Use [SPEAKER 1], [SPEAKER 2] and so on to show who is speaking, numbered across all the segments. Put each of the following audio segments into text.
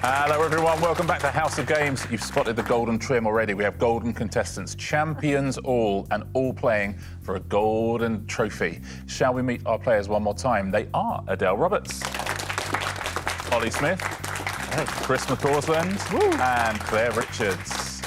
[SPEAKER 1] Hello everyone, welcome back to House of Games. You've spotted the golden trim already. We have golden contestants, champions all, and all playing for a golden trophy. Shall we meet our players one more time? They are Adele Roberts, Olly Smith, Chris McCausland, and Claire Richards.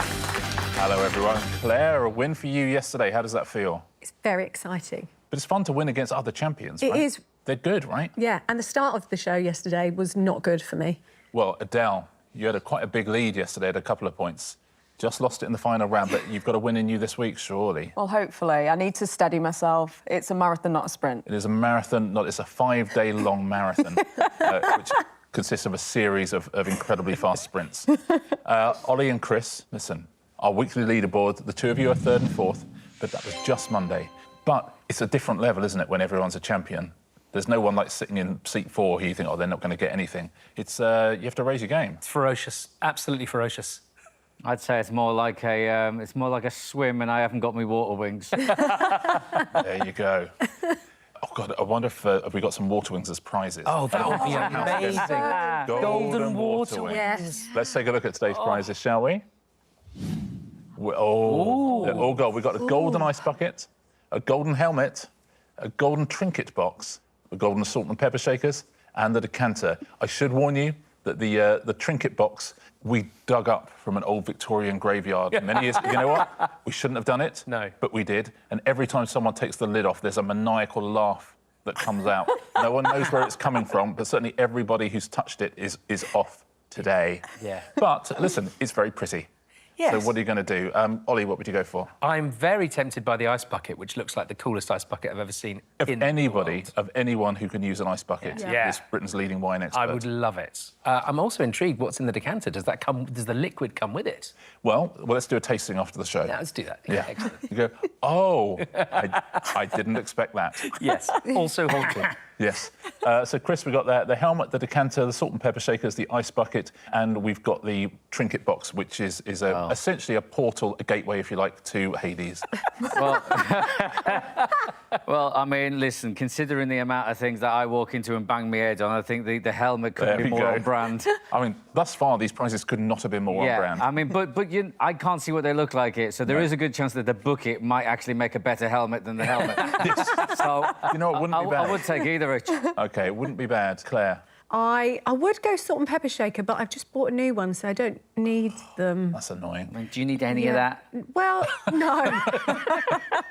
[SPEAKER 1] Hello everyone. Claire, a win for you yesterday. How does that feel?
[SPEAKER 2] It's very exciting.
[SPEAKER 1] But it's fun to win against other champions, right?
[SPEAKER 2] It is.
[SPEAKER 1] They're good, right?
[SPEAKER 2] Yeah, and the start of the show yesterday was not good for me.
[SPEAKER 1] Well, Adele, you had quite a big lead yesterday at a couple of points. Just lost it in the final round, but you've got a win in you this week, surely.
[SPEAKER 3] Well, hopefully. I need to steady myself. It's a marathon, not a sprint.
[SPEAKER 1] It is a marathon, it's a 5-day-long marathon, which consists of a series of incredibly fast sprints. Olly and Chris, listen, our weekly leaderboard, the two of you are third and fourth, but that was just Monday. But it's a different level, isn't it, when everyone's a champion? There's no one like sitting in seat 4 who you think, oh, they're not going to get anything. It's you have to raise your game.
[SPEAKER 4] It's ferocious, absolutely ferocious.
[SPEAKER 5] I'd say it's more like a swim, and I haven't got my water wings.
[SPEAKER 1] There you go. Oh God, I wonder if have we got some water wings as prizes?
[SPEAKER 4] Oh, that would be amazing.
[SPEAKER 1] Golden water wings.
[SPEAKER 2] Yes.
[SPEAKER 1] Let's take a look at today's prizes, shall we? Oh God, we've got a golden ice bucket, a golden helmet, a golden trinket box, the golden salt and pepper shakers, and the decanter. I should warn you that the trinket box we dug up from an old Victorian graveyard many years ago. You know what? We shouldn't have done it.
[SPEAKER 4] No.
[SPEAKER 1] But we did. And every time someone takes the lid off, there's a maniacal laugh that comes out. No one knows where it's coming from, but certainly everybody who's touched it is off today.
[SPEAKER 4] Yeah.
[SPEAKER 1] But listen, it's very pretty.
[SPEAKER 4] Yes.
[SPEAKER 1] So what are you going to do? Olly, what would you go for?
[SPEAKER 4] I'm very tempted by the ice bucket, which looks like the coolest ice bucket I've ever seen in
[SPEAKER 1] Anybody,
[SPEAKER 4] the world.
[SPEAKER 1] of anyone who can use an ice bucket
[SPEAKER 4] Yeah.
[SPEAKER 1] is Britain's leading wine expert.
[SPEAKER 4] I would love it. I'm also intrigued what's in the decanter. Does the liquid come with it?
[SPEAKER 1] Well, let's do a tasting after the show.
[SPEAKER 4] Yeah, let's do that.
[SPEAKER 1] Yeah.
[SPEAKER 4] Excellent.
[SPEAKER 1] You go, oh, I didn't expect that.
[SPEAKER 4] Yes, also haunting.
[SPEAKER 1] Yes. So, Chris, we've got the helmet, the decanter, the salt and pepper shakers, the ice bucket, and we've got the trinket box, which is essentially a portal, a gateway, if you like, to Hades.
[SPEAKER 5] Well, I mean, listen, considering the amount of things that I walk into and bang my head on, I think the helmet could be more on brand.
[SPEAKER 1] I mean, thus far, these prizes could not have been more on brand.
[SPEAKER 5] I mean, but I can't see what they look like here, so there is a good chance that the bucket might actually make a better helmet than the helmet. So,
[SPEAKER 1] you know, it wouldn't be bad.
[SPEAKER 5] I would take either, Rich.
[SPEAKER 1] OK, it wouldn't be bad. Claire?
[SPEAKER 2] I would go salt and pepper shaker, but I've just bought a new one, so I don't need them.
[SPEAKER 1] That's annoying.
[SPEAKER 5] I mean, do you need any of that?
[SPEAKER 2] Well, no,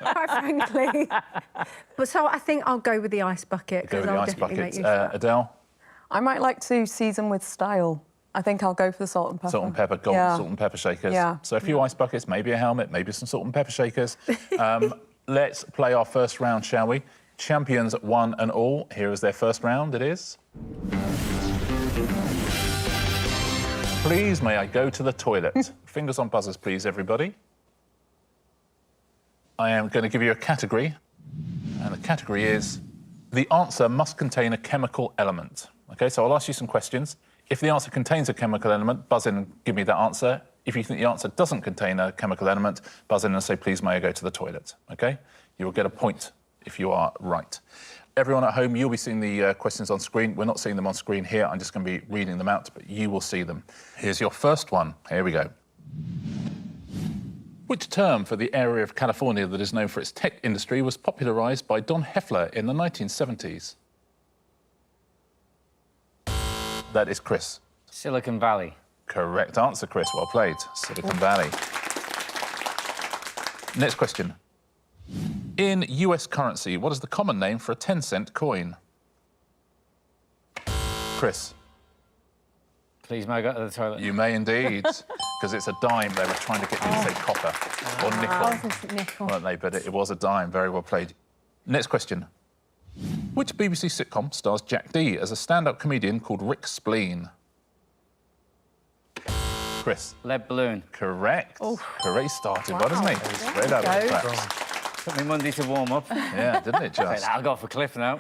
[SPEAKER 2] quite frankly. But so I think I'll go with the ice bucket.
[SPEAKER 1] Go with the
[SPEAKER 2] I'll
[SPEAKER 1] ice
[SPEAKER 2] definitely
[SPEAKER 1] bucket.
[SPEAKER 2] make use of that.
[SPEAKER 1] Adele?
[SPEAKER 3] I might like to season with style. I think I'll go for the salt and pepper.
[SPEAKER 1] Salt and pepper, golden salt and pepper shakers.
[SPEAKER 3] Yeah.
[SPEAKER 1] So a few ice buckets, maybe a helmet, maybe some salt and pepper shakers. Let's play our first round, shall we? Champions one and all. Here is their first round. It is... Please, may I go to the toilet? Fingers on buzzers, please, everybody. I am going to give you a category, and the category is the answer must contain a chemical element. OK, so I'll ask you some questions. If the answer contains a chemical element, buzz in and give me that answer. If you think the answer doesn't contain a chemical element, buzz in and say, please, may I go to the toilet? OK? You will get a point if you are right. Everyone at home, you'll be seeing the questions on screen. We're not seeing them on screen here. I'm just going to be reading them out, but you will see them. Here's your first one. Here we go. Which term for the area of California that is known for its tech industry was popularised by Don Heffler in the 1970s? That is Chris.
[SPEAKER 5] Silicon Valley.
[SPEAKER 1] Correct answer, Chris. Well played. Silicon Valley. Next question. In US currency, what is the common name for a 10-cent coin? Chris.
[SPEAKER 5] Please, may I go to the toilet?
[SPEAKER 1] You may indeed, because it's a dime. They were trying to get you to say copper or nickel,
[SPEAKER 2] Nickel.
[SPEAKER 1] weren't they? But it was a dime. Very well played. Next question. Which BBC sitcom stars Jack Dee as a stand-up comedian called Rick Spleen? Chris.
[SPEAKER 5] Lead balloon.
[SPEAKER 1] Correct. Correct. He started well, doesn't he? Straight out of the tracks.
[SPEAKER 5] Took me Monday to warm up.
[SPEAKER 1] Yeah, didn't it just?
[SPEAKER 5] I'll go for Cliff now.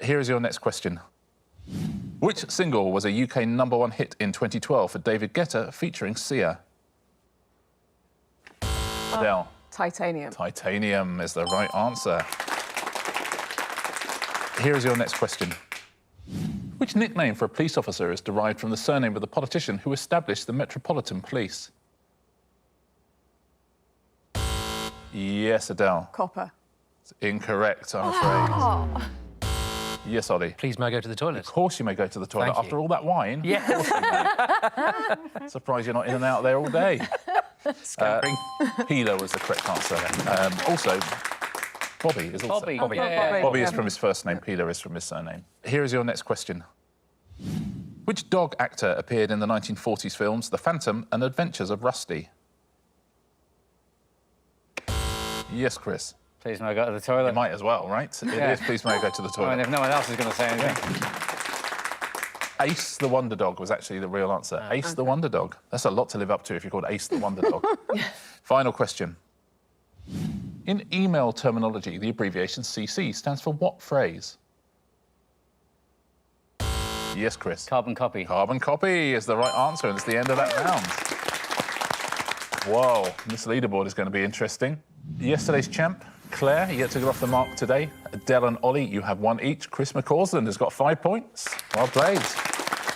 [SPEAKER 1] Here is your next question. Which single was a UK #1 hit in 2012 for David Guetta featuring Sia? Adele.
[SPEAKER 3] Titanium.
[SPEAKER 1] Titanium is the right answer. Here is your next question. Which nickname for a police officer is derived from the surname of the politician who established the Metropolitan Police? Yes, Adele.
[SPEAKER 3] Copper.
[SPEAKER 1] It's incorrect, I'm afraid. Yes, Ollie.
[SPEAKER 4] Please, may I go to the toilet?
[SPEAKER 1] Of course you may go to the toilet.
[SPEAKER 4] Thank you.
[SPEAKER 1] After all that wine.
[SPEAKER 4] Yes.
[SPEAKER 1] Surprised you're not in and out there all day.
[SPEAKER 4] Scampering.
[SPEAKER 1] Peeler was the correct answer. Also, Bobby is also...
[SPEAKER 5] Bobby.
[SPEAKER 3] Bobby.
[SPEAKER 1] Bobby is
[SPEAKER 3] Yeah.
[SPEAKER 1] from his first name, Peeler is from his surname. Here is your next question. Which dog actor appeared in the 1940s films The Phantom and Adventures of Rusty? Yes, Chris.
[SPEAKER 5] Please, may I go to the toilet?
[SPEAKER 1] You might as well, right? It is. Please may I go to the
[SPEAKER 5] I mean,
[SPEAKER 1] toilet.
[SPEAKER 5] if no one else is going to say anything.
[SPEAKER 1] Ace the Wonder Dog was actually the real answer. Ace the Wonder Dog. That's a lot to live up to if you're called Ace the Wonder Dog. Final question. In email terminology, the abbreviation CC stands for what phrase? Yes, Chris.
[SPEAKER 5] Carbon copy.
[SPEAKER 1] Carbon copy is the right answer, and it's the end of that round. Whoa, this leaderboard is going to be interesting. Yesterday's champ, Claire, you get to get off the mark today. Adele and Ollie, you have one each. Chris McCausland has got 5 points. Well played.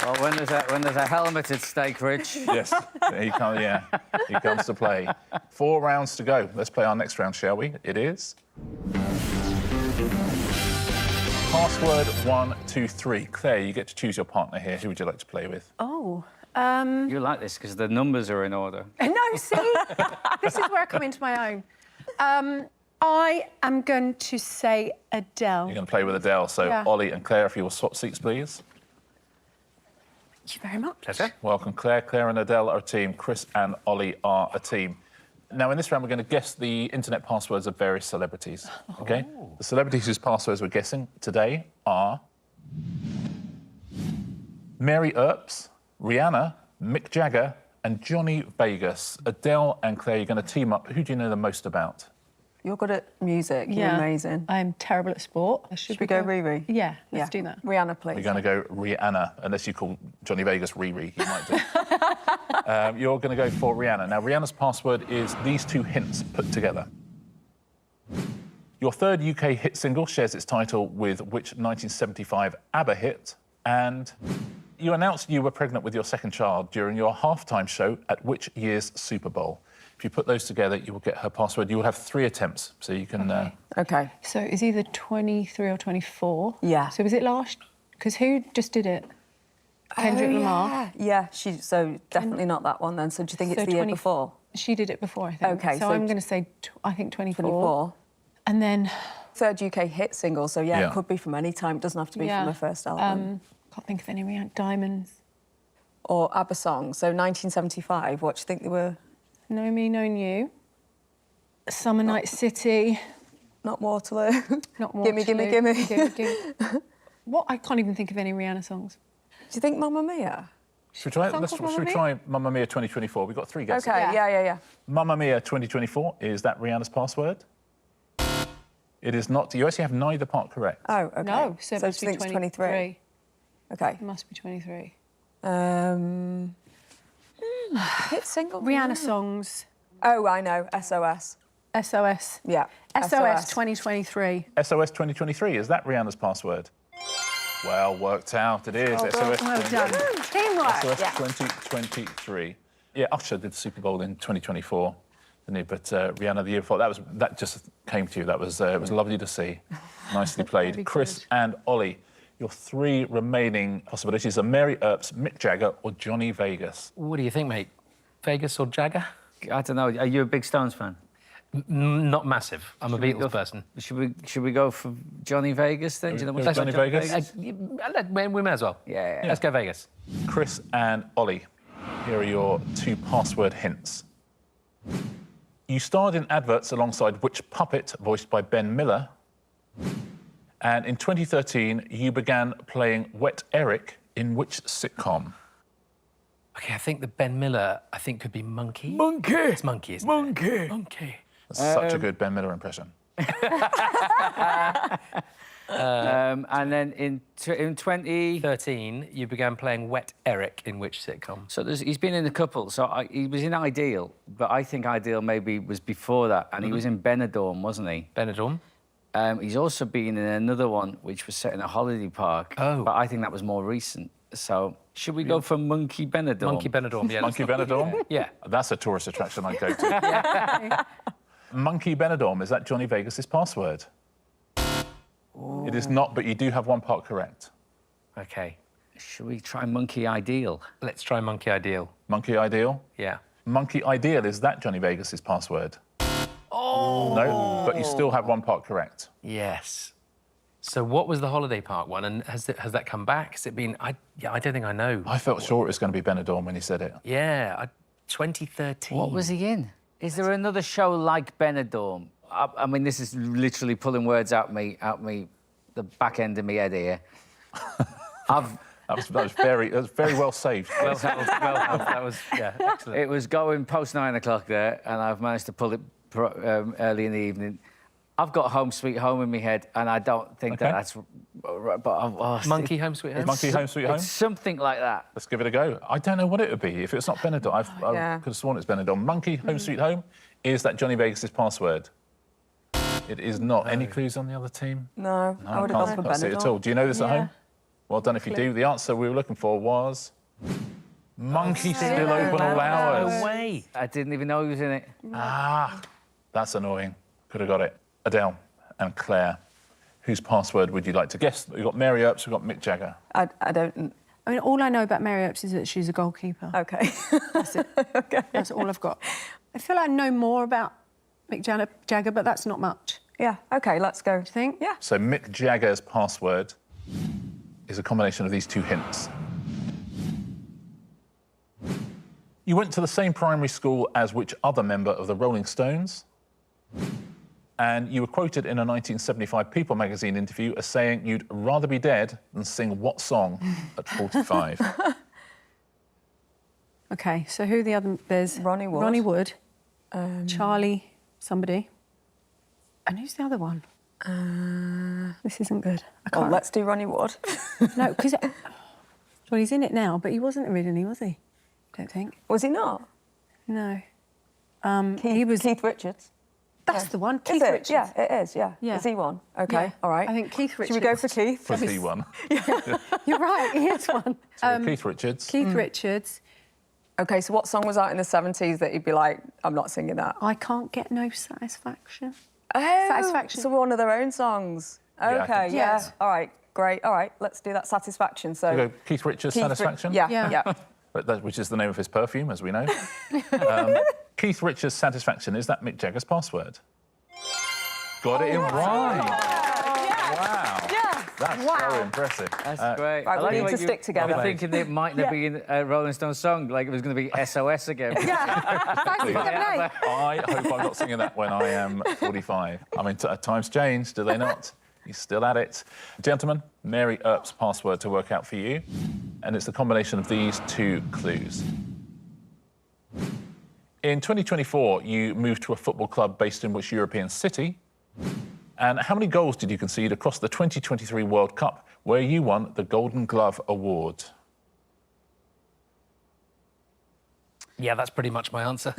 [SPEAKER 5] Well, when there's a helmet at stake, Rich.
[SPEAKER 1] Yes, he comes, yeah, he comes to play. 4 rounds to go. Let's play our next round, shall we? It is... Password 1, 2, 3. Claire, you get to choose your partner here. Who would you like to play with?
[SPEAKER 2] Oh.
[SPEAKER 5] You like this because the numbers are in order.
[SPEAKER 2] No, see? This is where I come into my own. I am going to say Adele.
[SPEAKER 1] You're going to play with Adele. So,
[SPEAKER 2] Yeah.
[SPEAKER 1] Ollie and Claire, if you will swap seats, please.
[SPEAKER 2] Thank you very much.
[SPEAKER 4] Pleasure.
[SPEAKER 1] Welcome, Claire. Claire and Adele are a team. Chris and Ollie are a team. Now, in this round, we're going to guess the internet passwords of various celebrities, OK? The celebrities whose passwords we're guessing today are... Mary Earps, Rihanna, Mick Jagger and Johnny Vegas. Adele and Claire, you're going to team up. Who do you know the most about?
[SPEAKER 3] You're good at music. You're amazing.
[SPEAKER 2] I'm terrible at sport.
[SPEAKER 3] Should we go Riri?
[SPEAKER 2] Yeah, let's do that.
[SPEAKER 3] Rihanna, please.
[SPEAKER 1] We're going to go Rihanna, unless you call Johnny Vegas Riri, you might do. You're going to go for Rihanna. Now, Rihanna's password is these 2 hints put together. Your third UK hit single shares its title with which 1975 ABBA hit? And you announced you were pregnant with your second child during your halftime show at which year's Super Bowl? If you put those together, you will get her password. You will have 3 attempts, so you can...
[SPEAKER 3] OK.
[SPEAKER 2] So it's either 23 or 24.
[SPEAKER 3] Yeah.
[SPEAKER 2] So was it last? Because who just did it? Kendrick Lamar.
[SPEAKER 3] Yeah, so definitely not that one then. So do you think it's the year before?
[SPEAKER 2] She did it before, I think.
[SPEAKER 3] OK,
[SPEAKER 2] So I'm going to say, I think 24.
[SPEAKER 3] 24.
[SPEAKER 2] And then...
[SPEAKER 3] Third UK hit single, so yeah,
[SPEAKER 1] Yeah.
[SPEAKER 3] it could be from any time. It doesn't have to be from her first album.
[SPEAKER 2] Can't think of any Rihanna. Diamonds.
[SPEAKER 3] Or ABBA song. So 1975, what do you think they were?
[SPEAKER 2] Know Me, Known You. Summer Night City.
[SPEAKER 3] Not Waterloo.
[SPEAKER 2] Not
[SPEAKER 3] Gimme, gimme, gimme.
[SPEAKER 2] Gimme. What? I can't even think of any Rihanna songs.
[SPEAKER 3] Do you think Mamma Mia?
[SPEAKER 1] Should we try,
[SPEAKER 2] Song called
[SPEAKER 1] should
[SPEAKER 2] Mamma
[SPEAKER 1] we
[SPEAKER 2] Mia?
[SPEAKER 1] try Mamma Mia 2024? We've got 3 guesses.
[SPEAKER 3] OK, yeah.
[SPEAKER 1] Mamma Mia 2024, is that Rihanna's password? It is not. You actually have neither part correct.
[SPEAKER 3] Oh, OK.
[SPEAKER 2] No, so it
[SPEAKER 3] do
[SPEAKER 2] must
[SPEAKER 3] you
[SPEAKER 2] be
[SPEAKER 3] think it's
[SPEAKER 2] 23.
[SPEAKER 3] OK.
[SPEAKER 2] It must be 23.
[SPEAKER 3] Hit single?
[SPEAKER 2] Rihanna songs.
[SPEAKER 3] Oh, I know. SOS.
[SPEAKER 2] SOS.
[SPEAKER 3] Yeah.
[SPEAKER 2] SOS 2023.
[SPEAKER 1] SOS 2023, is that Rihanna's password? Well worked out, it is. SOS,
[SPEAKER 2] Well done. Teamwork.
[SPEAKER 1] SOS 2023. Yeah, Usher did the Super Bowl in 2024, didn't he? But Rihanna the year before, that just came to you. That was it was lovely to see. Nicely played.
[SPEAKER 2] Very
[SPEAKER 1] Chris
[SPEAKER 2] good.
[SPEAKER 1] and Ollie, your 3 remaining possibilities are Mary Earps, Mick Jagger or Johnny Vegas.
[SPEAKER 4] What do you think, mate? Vegas or Jagger?
[SPEAKER 5] I don't know. Are you a big Stones fan?
[SPEAKER 4] Not massive. I'm a Beatles person.
[SPEAKER 5] Should we go for Johnny Vegas then? Do you know
[SPEAKER 1] Go
[SPEAKER 5] much
[SPEAKER 1] Johnny
[SPEAKER 5] about
[SPEAKER 1] Vegas?
[SPEAKER 4] We may as well.
[SPEAKER 5] Yeah.
[SPEAKER 4] Let's go Vegas.
[SPEAKER 1] Chris and Ollie, here are your 2 password hints. You starred in adverts alongside which puppet voiced by Ben Miller? And in 2013, you began playing Wet Eric in which sitcom?
[SPEAKER 4] OK, I think the Ben Miller, could be Monkey. Monkey! It's Monkey, isn't it? Monkey.
[SPEAKER 1] That's such a good Ben Miller impression.
[SPEAKER 5] And then in
[SPEAKER 4] 13, you began playing Wet Eric in which sitcom?
[SPEAKER 5] So he's been in a couple. So he was in Ideal, but I think Ideal maybe was before that, and he was in Benidorm, wasn't he?
[SPEAKER 4] Benidorm.
[SPEAKER 5] He's also been in another one which was set in a holiday park.
[SPEAKER 4] Oh.
[SPEAKER 5] But I think that was more recent. So should we go for Monkey Benidorm?
[SPEAKER 4] Monkey Benidorm, yeah.
[SPEAKER 1] Monkey Benidorm?
[SPEAKER 4] Yeah.
[SPEAKER 1] That's a tourist attraction I'd go to. Monkey Benidorm, is that Johnny Vegas's password? Ooh. It is not, but you do have one part correct.
[SPEAKER 5] OK. Should we try Monkey Ideal?
[SPEAKER 4] Let's try Monkey Ideal.
[SPEAKER 1] Monkey Ideal?
[SPEAKER 4] Yeah.
[SPEAKER 1] Monkey Ideal, is that Johnny Vegas's password?
[SPEAKER 4] Oh!
[SPEAKER 1] No, but you still have one part correct.
[SPEAKER 4] Yes. So what was the holiday park one, and has that come back? Has it been? I don't think I know.
[SPEAKER 1] I felt sure it was going to be Benidorm when he said it.
[SPEAKER 4] Yeah, 2013.
[SPEAKER 5] What was he in? Is there another show like Benidorm? I mean, this is literally pulling words out me, the back end of my head here.
[SPEAKER 1] That was very well saved.
[SPEAKER 4] Well held. That was, yeah, excellent.
[SPEAKER 5] It was going post 9 o'clock there, and I've managed to pull it early in the evening. I've got Home Sweet Home in my head, and I don't think that's right. But
[SPEAKER 4] Monkey Home Sweet Home.
[SPEAKER 1] Monkey Home Sweet Home?
[SPEAKER 5] It's something like that.
[SPEAKER 1] Let's give it a go. I don't know what it would be. If it's not Benidorm, I could have sworn it's Benidorm. Monkey Home Sweet Home, is that Johnny Vegas's password? It is not. No. Any clues on the other team?
[SPEAKER 3] No, I would have gone for
[SPEAKER 1] Can't see it at
[SPEAKER 3] Benidorm.
[SPEAKER 1] all. Do you know this at home? Well done if you do. The answer we were looking for was Monkey Still Open All Hours.
[SPEAKER 4] No way.
[SPEAKER 5] I didn't even know he was in it.
[SPEAKER 1] Ah, that's annoying. Could have got it. Adele and Claire, whose password would you like to guess? We've got Mary Earps, we've got Mick Jagger.
[SPEAKER 3] I don't...
[SPEAKER 2] I mean, all I know about Mary Earps is that she's a goalkeeper.
[SPEAKER 3] OK.
[SPEAKER 2] That's it.
[SPEAKER 3] OK.
[SPEAKER 2] That's all I've got. I feel I know more about Mick Jagger, but that's not much.
[SPEAKER 3] Yeah, OK, let's go.
[SPEAKER 2] Do you think?
[SPEAKER 3] Yeah.
[SPEAKER 1] So Mick Jagger's password is a combination of these two hints. You went to the same primary school as which other member of the Rolling Stones? And you were quoted in a 1975 People magazine interview as saying you'd rather be dead than sing what song at 45?
[SPEAKER 2] OK, so who are the other... There's
[SPEAKER 3] Ronnie Wood.
[SPEAKER 2] Ronnie Wood, Charlie somebody. And who's the other one? This isn't good. I can't...
[SPEAKER 3] Well, let's do Ronnie Wood.
[SPEAKER 2] No, because... Well, he's in it now, but he wasn't originally, was he? Don't think.
[SPEAKER 3] Was he not?
[SPEAKER 2] No.
[SPEAKER 3] He was... Keith Richards.
[SPEAKER 2] That's the one,
[SPEAKER 3] Is
[SPEAKER 2] Keith
[SPEAKER 3] it?
[SPEAKER 2] Richards.
[SPEAKER 3] Yeah, it is, yeah.
[SPEAKER 2] Yeah.
[SPEAKER 3] Is he one? OK,
[SPEAKER 2] Yeah.
[SPEAKER 3] all right.
[SPEAKER 2] I think Keith Richards.
[SPEAKER 3] Should we go for Keith?
[SPEAKER 1] Was he one?
[SPEAKER 2] You're right, he is one.
[SPEAKER 1] So Keith Richards.
[SPEAKER 2] Keith Richards.
[SPEAKER 3] OK, so what song was out in the 70s that he'd be like, I'm not singing that?
[SPEAKER 2] I can't get no satisfaction.
[SPEAKER 3] Oh,
[SPEAKER 2] Satisfaction.
[SPEAKER 3] So one of their own songs.
[SPEAKER 1] Yeah, I
[SPEAKER 3] OK,
[SPEAKER 1] think
[SPEAKER 2] so.
[SPEAKER 3] yeah.
[SPEAKER 2] Yes.
[SPEAKER 3] All right, great. All right, let's do that Satisfaction. So
[SPEAKER 1] We go Keith Richards' Satisfaction?
[SPEAKER 3] Yeah,
[SPEAKER 2] Yeah.
[SPEAKER 3] yeah.
[SPEAKER 1] Which is the name of his perfume, as we know. Keith Richards' Satisfaction, is that Mick Jagger's password? Got it in right. Wow.
[SPEAKER 3] Yeah.
[SPEAKER 1] That's so impressive.
[SPEAKER 5] That's great.
[SPEAKER 3] Right, we need
[SPEAKER 5] what
[SPEAKER 3] to stick together.
[SPEAKER 5] I was thinking it might not be in a Rolling Stone song, like it was going to be SOS again.
[SPEAKER 1] I hope I'm not singing that when I am 45. I mean, times change, do they not? He's still at it. Gentlemen, Mary Earp's password to work out for you. And it's the combination of these two clues. In 2024, you moved to a football club based in which European city? And how many goals did you concede across the 2023 World Cup, where you won the Golden Glove Award?
[SPEAKER 4] Yeah, that's pretty much my answer.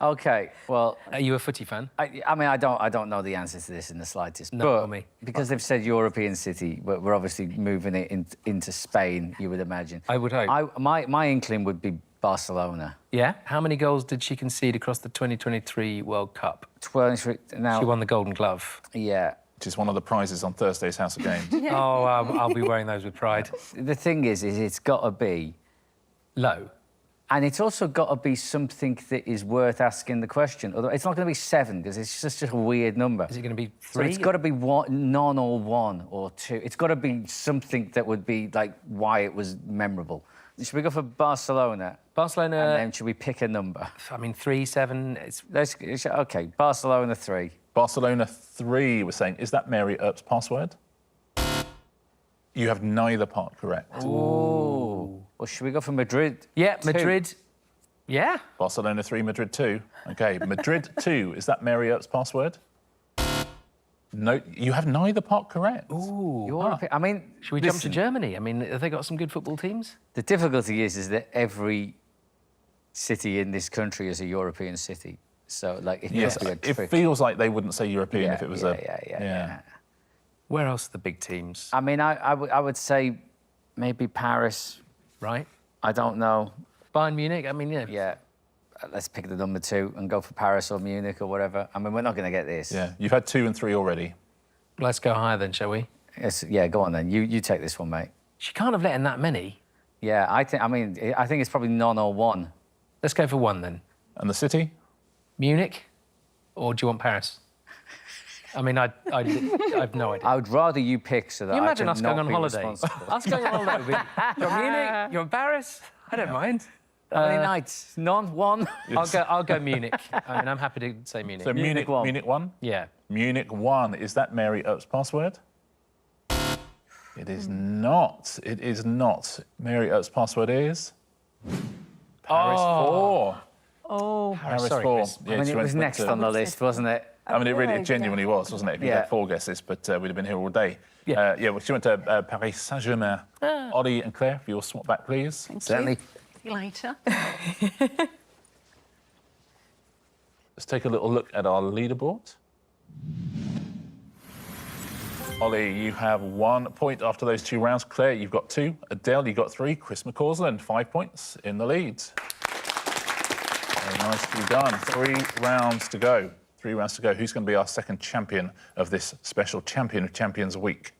[SPEAKER 5] OK, well,
[SPEAKER 4] Are you a footy fan?
[SPEAKER 5] I mean, I don't know the answer to this in the slightest.
[SPEAKER 4] No,
[SPEAKER 5] but
[SPEAKER 4] not me.
[SPEAKER 5] because they've said European city, we're obviously moving it into Spain, you would imagine.
[SPEAKER 4] I would hope.
[SPEAKER 5] My inkling would be Barcelona.
[SPEAKER 4] Yeah. How many goals did she concede across the 2023 World Cup?
[SPEAKER 5] 12, now,
[SPEAKER 4] She won the Golden Glove.
[SPEAKER 5] yeah.
[SPEAKER 1] Which is one of the prizes on Thursday's House of Games.
[SPEAKER 4] Oh, I'll be wearing those with pride.
[SPEAKER 5] The thing is it's got to be,
[SPEAKER 4] Low.
[SPEAKER 5] and it's also got to be something that is worth asking the question. Otherwise, it's not going to be 7 because it's just a weird number.
[SPEAKER 4] Is it going to be
[SPEAKER 5] So
[SPEAKER 4] 3?
[SPEAKER 5] it's got to be none or 1 or 2. It's got to be something that would be like why it was memorable. Should we go for Barcelona?
[SPEAKER 4] Barcelona.
[SPEAKER 5] And then should we pick a number?
[SPEAKER 4] I mean, 3, 7.
[SPEAKER 5] OK, Barcelona 3.
[SPEAKER 1] Barcelona 3 was saying, is that Mary Earp's password? You have neither part correct.
[SPEAKER 5] Ooh. Well, should we go for Madrid?
[SPEAKER 4] Yeah,
[SPEAKER 5] 2?
[SPEAKER 4] Madrid. Yeah.
[SPEAKER 1] Barcelona 3, Madrid 2. OK, Madrid 2, is that Mary Earp's password? No, you have neither part correct.
[SPEAKER 5] I mean,
[SPEAKER 4] Should we jump to
[SPEAKER 1] Listen.
[SPEAKER 4] Germany? I mean, have they got some good football teams?
[SPEAKER 5] the difficulty is that every city in this country is a European city. So, like, it
[SPEAKER 1] Yes,
[SPEAKER 5] must be a
[SPEAKER 1] it
[SPEAKER 5] trick.
[SPEAKER 1] feels like they wouldn't say European
[SPEAKER 5] Yeah,
[SPEAKER 1] if it was
[SPEAKER 5] yeah.
[SPEAKER 4] Where else are the big teams?
[SPEAKER 5] I mean, I would say maybe Paris.
[SPEAKER 4] Right?
[SPEAKER 5] I don't know.
[SPEAKER 4] Bayern Munich? I mean, yeah.
[SPEAKER 5] Yeah. Let's pick the number 2 and go for Paris or Munich or whatever. I mean, we're not going to get this.
[SPEAKER 1] Yeah, you've had 2 and 3 already.
[SPEAKER 4] Let's go higher then, shall we?
[SPEAKER 5] Yeah, go on then. You take this one, mate.
[SPEAKER 4] She can't have let in that many.
[SPEAKER 5] Yeah, I think it's probably none or one.
[SPEAKER 4] Let's go for 1 then.
[SPEAKER 1] And the city?
[SPEAKER 4] Munich? Or do you want Paris? I mean, I've no idea.
[SPEAKER 5] I would rather you pick so that
[SPEAKER 4] Can you imagine
[SPEAKER 5] I
[SPEAKER 4] us
[SPEAKER 5] can
[SPEAKER 4] going
[SPEAKER 5] not
[SPEAKER 4] on
[SPEAKER 5] be
[SPEAKER 4] holiday?
[SPEAKER 5] responsible.
[SPEAKER 4] Us going on holiday. You're Munich, you're in Paris. I don't mind.
[SPEAKER 5] How many nights? None? One?
[SPEAKER 4] I'll go Munich. I mean, I'm happy to say Munich.
[SPEAKER 1] So Munich 1. Munich 1?
[SPEAKER 4] Yeah.
[SPEAKER 1] Munich 1. Is that Mary Earp's password? It is not. It is not. Mary Earp's password is... Paris 4.
[SPEAKER 2] Oh.
[SPEAKER 1] Paris
[SPEAKER 4] sorry,
[SPEAKER 1] 4.
[SPEAKER 4] Chris.
[SPEAKER 1] Yeah,
[SPEAKER 5] I mean,
[SPEAKER 1] she
[SPEAKER 5] it
[SPEAKER 1] went
[SPEAKER 5] was
[SPEAKER 1] to-
[SPEAKER 5] next on the list, wasn't it?
[SPEAKER 1] I mean, it genuinely was, wasn't it? If you
[SPEAKER 5] Yeah.
[SPEAKER 1] had 4 guesses, but we'd have been here all day.
[SPEAKER 5] Yeah.
[SPEAKER 1] Well, she went to Paris Saint-Germain. Olly and Claire, if you'll swap back, please.
[SPEAKER 5] Certainly.
[SPEAKER 2] See you later.
[SPEAKER 1] Let's take a little look at our leaderboard. Olly, you have 1 point after those 2 rounds. Claire, you've got 2. Adele, you got 3. Chris McCausland, 5 points in the lead. Very nicely done. 3 rounds to go. 3 rounds to go. Who's going to be our second champion of this special Champion of Champions week?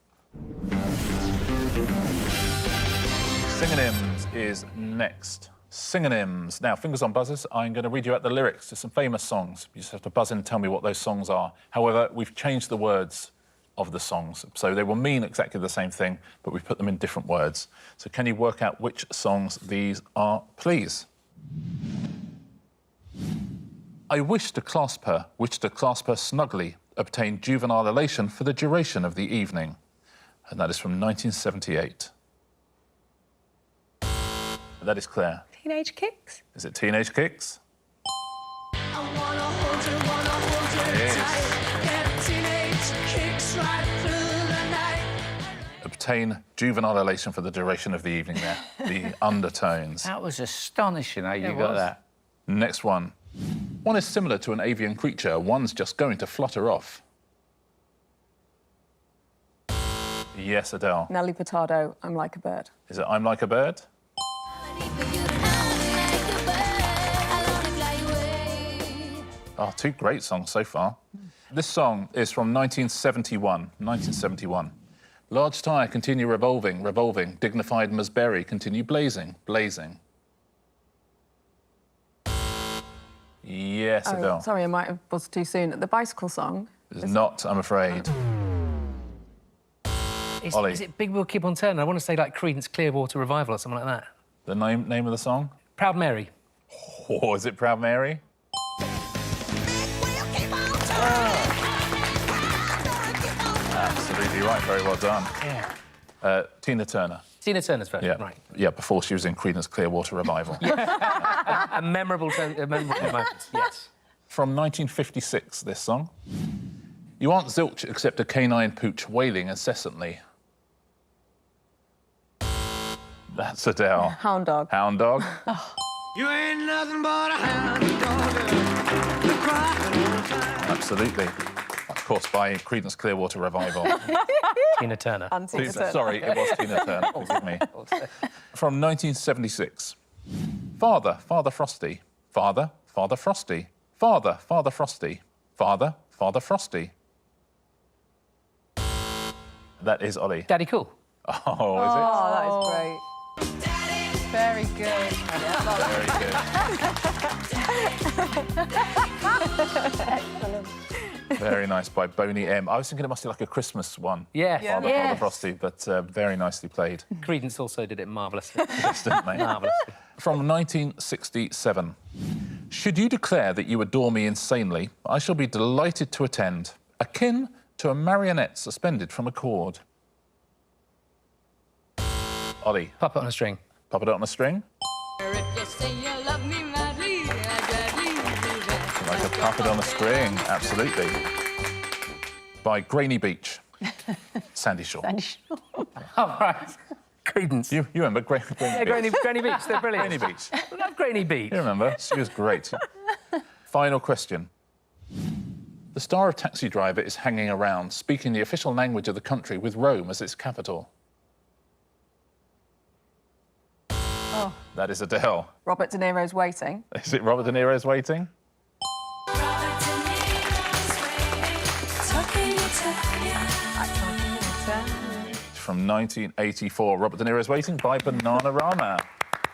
[SPEAKER 1] Synonyms is next. Synonyms. Now, fingers on buzzers. I'm going to read you out the lyrics to some famous songs. You just have to buzz in and tell me what those songs are. However, we've changed the words of the songs. So they will mean exactly the same thing, but we've put them in different words. So can you work out which songs these are, please? I wish to clasp her snugly, obtain juvenile elation for the duration of the evening. And that is from 1978. That is Claire.
[SPEAKER 2] Teenage Kicks.
[SPEAKER 1] Is it Teenage Kicks? Obtain juvenile elation for the duration of the evening there. The undertones.
[SPEAKER 5] That was astonishing how you
[SPEAKER 4] it
[SPEAKER 5] got
[SPEAKER 4] was.
[SPEAKER 5] that.
[SPEAKER 1] Next one. One is similar to an avian creature. One's just going to flutter off. Yes, Adele.
[SPEAKER 3] Nelly Furtado, I'm Like a Bird.
[SPEAKER 1] Is it I'm Like a Bird? Oh, 2 great songs so far. This song is from 1971. 1971. Large tyre, continue revolving, revolving. Dignified Masberry, continue blazing, blazing. Yes, Adele.
[SPEAKER 3] Oh, sorry, I might have buzzed too soon. The Bicycle Song.
[SPEAKER 1] It's not, I'm afraid. Olly.
[SPEAKER 4] Is it Big Wheel Keep on Turning? I want to say like Creedence Clearwater Revival or something like that.
[SPEAKER 1] The name of the song?
[SPEAKER 4] Proud Mary.
[SPEAKER 1] Oh, is it Proud Mary? Absolutely right, very well done.
[SPEAKER 4] Yeah.
[SPEAKER 1] Tina Turner.
[SPEAKER 4] Tina Turner's version,
[SPEAKER 1] Yeah,
[SPEAKER 4] right.
[SPEAKER 1] yeah, before she was in Creedence Clearwater Revival.
[SPEAKER 4] A memorable moment, yes.
[SPEAKER 1] From 1956, this song. You aren't zilch except a canine pooch wailing incessantly. That's Adele.
[SPEAKER 3] Hound Dog.
[SPEAKER 1] Hound Dog.
[SPEAKER 6] You ain't nothing but a hound dog.
[SPEAKER 1] Absolutely. Of course, by Creedence Clearwater Revival.
[SPEAKER 4] Tina Turner.
[SPEAKER 3] And Tina Turner.
[SPEAKER 1] Sorry, it was Tina Turner. Forgive me. From 1976. Father, Father Frosty. Father, Father Frosty. Father, Father Frosty. Father, Father Frosty. That is Olly.
[SPEAKER 4] Daddy Cool.
[SPEAKER 1] Oh, is
[SPEAKER 3] Oh, that is great.
[SPEAKER 2] Very good.
[SPEAKER 1] it? Very good. Very nice by Boney M. I was thinking it must be like a Christmas one.
[SPEAKER 4] Yeah.
[SPEAKER 1] Father, Father Frosty, but very nicely played.
[SPEAKER 4] Creedence also did it marvellously.
[SPEAKER 1] Yes, didn't they?
[SPEAKER 4] Marvellously.
[SPEAKER 1] From 1967. Should you declare that you adore me insanely, I shall be delighted to attend, akin to a marionette suspended from a cord. Olly,
[SPEAKER 4] Puppet on a String.
[SPEAKER 1] Puppet on a String? Like a puppet on a string, absolutely. By Grainy Beach. Sandy Shore.
[SPEAKER 4] Oh, right. Creedence.
[SPEAKER 1] You remember Grainy Beach?
[SPEAKER 4] Yeah, Granny Beach, they're brilliant.
[SPEAKER 1] Grainy Beach.
[SPEAKER 4] I love Granny Beach.
[SPEAKER 1] You remember? She was great. Final question. The star of Taxi Driver is hanging around, speaking the official language of the country with Rome as its capital.
[SPEAKER 3] Oh.
[SPEAKER 1] That is Adele.
[SPEAKER 3] Robert De Niro's Waiting.
[SPEAKER 1] Is it Robert De Niro's Waiting? From 1984, Robert De Niro's Waiting by Bananarama.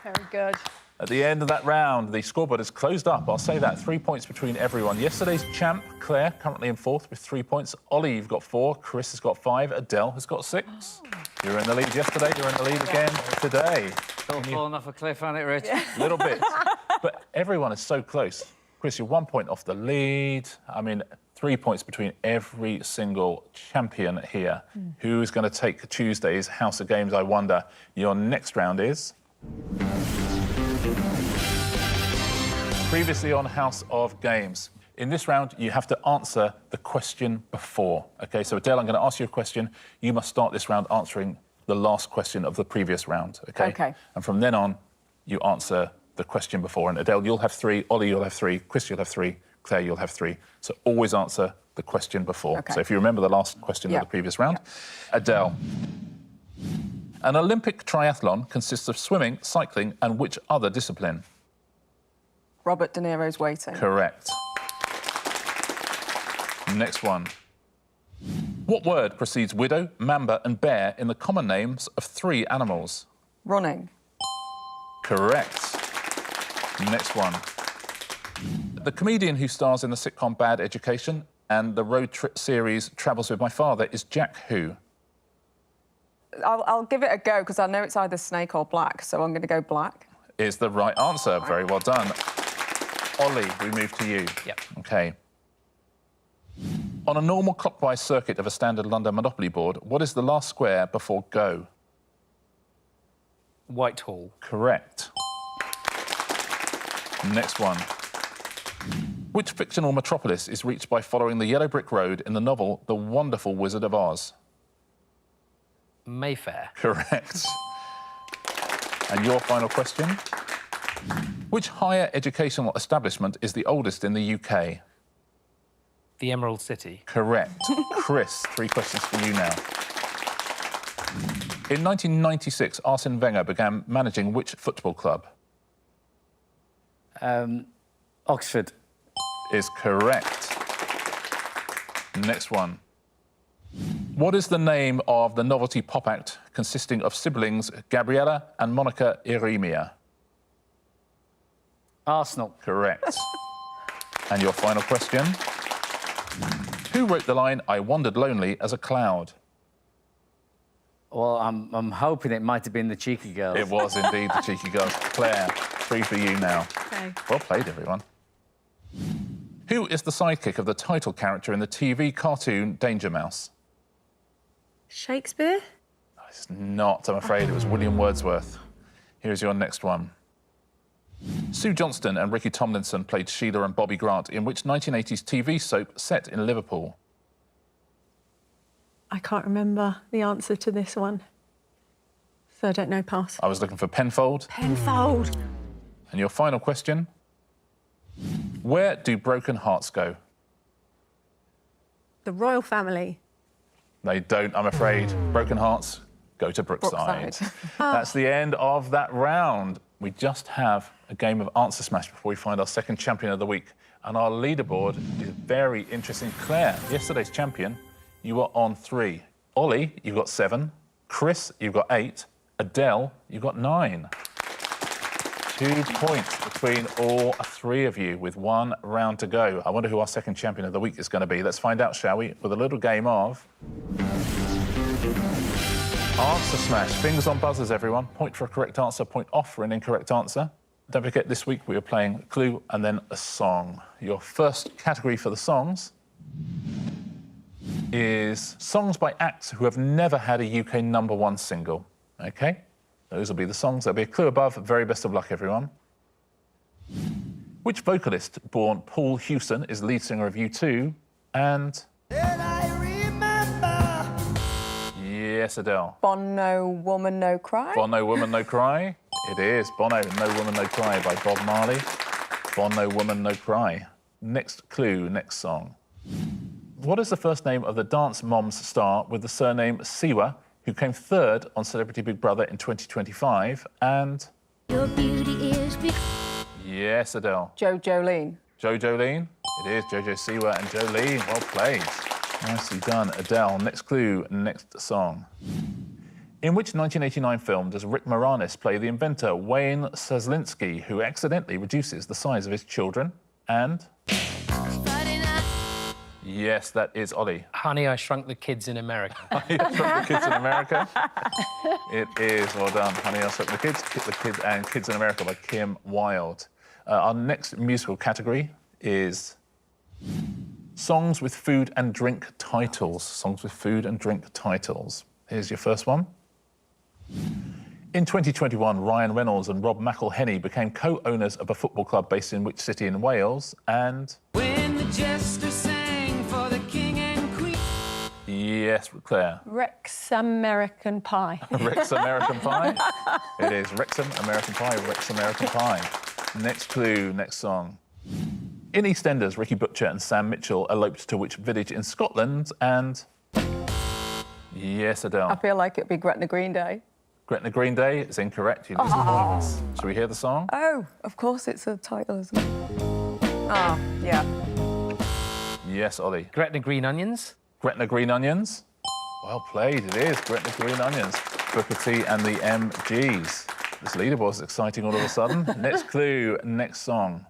[SPEAKER 2] Very good.
[SPEAKER 1] At the end of that round, the scoreboard is closed up. I'll say that, 3 points between everyone. Yesterday's champ, Claire, currently in fourth with 3 points. Ollie, you've got 4. Chris has got 5. Adele has got 6. You were in the lead yesterday. You're in the lead again today.
[SPEAKER 5] Still falling off a cliff, hasn't it, Rich?
[SPEAKER 1] A little bit. But everyone is so close. Chris, you're 1 point off the lead. I mean, 3 points between every single champion here. Who's going to take Tuesday's House of Games, I wonder? Your next round is... Previously on House of Games. In this round, you have to answer the question before. OK, so Adele, I'm going to ask you a question. You must start this round answering the last question of the previous round, OK?
[SPEAKER 3] OK.
[SPEAKER 1] And from then on, you answer the question before. And Adele, you'll have 3. Ollie, you'll have 3. Chris, you'll have 3. Claire, you'll have 3. So always answer the question before.
[SPEAKER 3] OK.
[SPEAKER 1] So if you remember the last question of the previous round. Adele. An Olympic triathlon consists of swimming, cycling, and which other discipline?
[SPEAKER 3] Robert De Niro's Waiting.
[SPEAKER 1] Correct. Next one. What word precedes widow, mamba, and bear in the common names of 3 animals?
[SPEAKER 3] Running.
[SPEAKER 1] Correct. Next one. The comedian who stars in the sitcom Bad Education and the road trip series Travels with My Father is Jack who?
[SPEAKER 3] I'll give it a go because I know it's either snake or black, so I'm going to go black.
[SPEAKER 1] Is the right answer. Very well done. Ollie, we move to you.
[SPEAKER 4] Yep.
[SPEAKER 1] OK. On a normal clockwise circuit of a standard London Monopoly board, what is the last square before go?
[SPEAKER 4] Whitehall.
[SPEAKER 1] Correct. Next one. Which fictional metropolis is reached by following the yellow brick road in the novel The Wonderful Wizard of Oz?
[SPEAKER 4] Mayfair.
[SPEAKER 1] Correct. And your final question. Which higher educational establishment is the oldest in the UK?
[SPEAKER 4] The Emerald City.
[SPEAKER 1] Correct. Chris, 3 questions for you now. In 1996, Arsene Wenger began managing which football club?
[SPEAKER 5] Oxford.
[SPEAKER 1] Is correct. Next one. What is the name of the novelty pop act consisting of siblings Gabriella and Monica Iremia?
[SPEAKER 5] Arsenal.
[SPEAKER 1] Correct. And your final question. Who wrote the line, I wandered lonely as a cloud?
[SPEAKER 5] Well, I'm hoping it might have been the Cheeky Girls.
[SPEAKER 1] It was indeed the Cheeky Girls. Claire, 3 for you now.
[SPEAKER 2] Okay.
[SPEAKER 1] Well played, everyone. Who is the sidekick of the title character in the TV cartoon Danger Mouse?
[SPEAKER 2] Shakespeare?
[SPEAKER 1] It's not, I'm afraid. It was William Wordsworth. Here's your next one. Sue Johnston and Ricky Tomlinson played Sheila and Bobby Grant in which 1980s TV soap set in Liverpool?
[SPEAKER 2] I can't remember the answer to this one. So I don't know, pass.
[SPEAKER 1] I was looking for Penfold.
[SPEAKER 2] Penfold.
[SPEAKER 1] And your final question. Where do broken hearts go?
[SPEAKER 2] The royal family.
[SPEAKER 1] They don't, I'm afraid. Broken hearts go to Brookside.
[SPEAKER 3] Brookside.
[SPEAKER 1] That's the end of that round. We just have a game of Answer Smash before we find our second champion of the week. And our leaderboard is very interesting. Claire, yesterday's champion, you were on 3. Ollie, you've got 7. Chris, you've got 8. Adele, you've got 9. 2 points between all 3 of you with 1 round to go. I wonder who our second champion of the week is going to be. Let's find out, shall we? With a little game of... Answer Smash. Fingers on buzzers, everyone. Point for a correct answer, point off for an incorrect answer. Don't forget, this week we are playing a clue and then a song. Your first category for the songs is songs by acts who have never had a UK #1 single. OK? Those will be the songs. There'll be a clue above. Very best of luck, everyone. Which vocalist born Paul Hewson is lead singer of U2 and... Yes, Adele.
[SPEAKER 3] Bono, Woman, No Cry.
[SPEAKER 1] Bono, Woman, No Cry. It is. Bono, No Woman, No Cry by Bob Marley. Bono, Woman, No Cry. next clue, next song. What is the first name of the Dance Moms star with the surname Siwa, who came third on Celebrity Big Brother in 2025? And...
[SPEAKER 7] Your beauty is big.
[SPEAKER 1] Yes, Adele.
[SPEAKER 3] Jolene.
[SPEAKER 1] Jolene. It is Jojo Siwa and Jolene. Well played. Nicely done, Adele. Next clue, next song. In which 1989 film does Rick Moranis play the inventor Wayne Soslinski, who accidentally reduces the size of his children? And... Yes, that is Olly.
[SPEAKER 4] Honey, I Shrunk the Kids in America.
[SPEAKER 1] Honey, I Shrunk the Kids in America. It is, well done. Honey, I Shrunk the Kids and Kids in America by Kim Wilde. Our next musical category is songs with food and drink titles. Songs with food and drink titles. Here's your first one. In 2021, Ryan Reynolds and Rob McElhenney became co-owners of a football club based in which city in Wales? And...
[SPEAKER 6] When the jester sang for the king and queen.
[SPEAKER 1] Yes, Claire.
[SPEAKER 2] Wrexham American Pie.
[SPEAKER 1] Wrexham American Pie? It is Wrexham American Pie, Wrexham American Pie. Next clue, next song. In EastEnders, Ricky Butcher and Sam Mitchell eloped to which village in Scotland? And... Yes, Adele.
[SPEAKER 3] I feel like it'd be Gretna Green Day.
[SPEAKER 1] Gretna Green Day is incorrect. You lose points. Shall we hear the song?
[SPEAKER 3] Oh, of course it's a title, isn't it? Oh, yeah.
[SPEAKER 1] Yes, Olly.
[SPEAKER 4] Gretna Green Onions.
[SPEAKER 1] Gretna Green Onions. Well played, it is Gretna Green Onions. Booker T and the MGs. This leaderboard is exciting all of a sudden. Next clue, next song.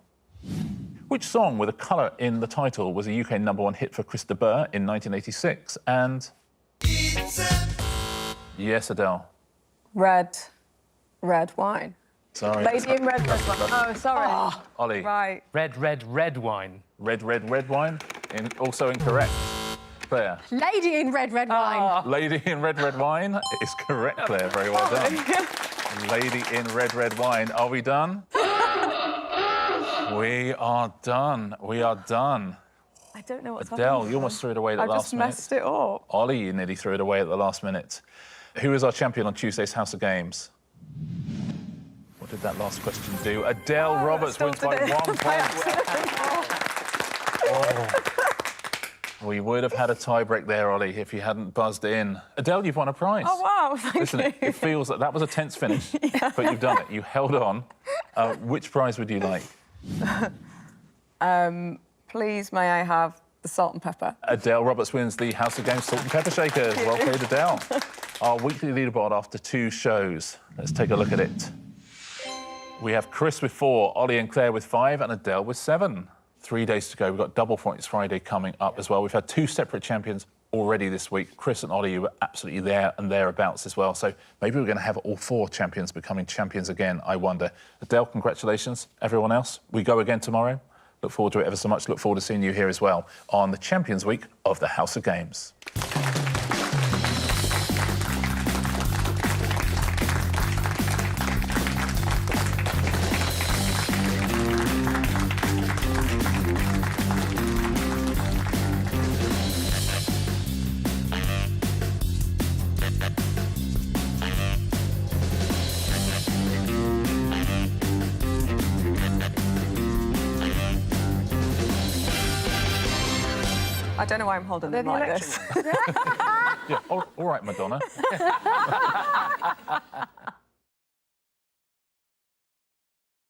[SPEAKER 1] Which song with a colour in the title was a UK #1 hit for Chris de Burgh in 1986? And... Yes, Adele.
[SPEAKER 3] Red wine.
[SPEAKER 1] Sorry.
[SPEAKER 3] Lady in red wine. Oh, sorry.
[SPEAKER 1] Olly.
[SPEAKER 3] Right.
[SPEAKER 4] Red wine.
[SPEAKER 1] Red wine. Also incorrect. Claire.
[SPEAKER 2] Lady in red wine.
[SPEAKER 1] Lady in red wine is correct, Claire. Very well done. Lady in red wine. Are we done? We are done. We are done.
[SPEAKER 3] I don't know what's
[SPEAKER 1] Adele,
[SPEAKER 3] happening.
[SPEAKER 1] you almost threw it away at the
[SPEAKER 3] I
[SPEAKER 1] last
[SPEAKER 3] just
[SPEAKER 1] minute.
[SPEAKER 3] messed it up.
[SPEAKER 1] Olly, you nearly threw it away at the last minute. Who is our champion on Tuesday's House of Games? What did that last question do? Adele Roberts wins by 1 point. We would have had a tie-break there, Olly, if you hadn't buzzed in. Adele, you've won a prize.
[SPEAKER 3] Oh, wow, thank
[SPEAKER 1] Listen,
[SPEAKER 3] you.
[SPEAKER 1] it feels that was a tense finish, but you've done it. You held on. Which prize would you like?
[SPEAKER 3] Please, may I have the salt and pepper?
[SPEAKER 1] Adele Roberts wins the House of Games Salt and Pepper Shakers. Well played, Adele. Our weekly leaderboard after 2 shows. Let's take a look at it. We have Chris with 4, Olly and Claire with 5, and Adele with 7. 3 days to go. We've got Double Points Friday coming up as well. We've had 2 separate champions already this week. Chris and Olly, you were absolutely there and thereabouts as well. So maybe we're going to have all 4 champions becoming champions again, I wonder. Adele, congratulations. Everyone else, we go again tomorrow. Look forward to it ever so much. Look forward to seeing you here as well on the Champions Week of the House of Games.
[SPEAKER 3] I don't know why I'm holding them like this.
[SPEAKER 1] Yeah, all right, Madonna.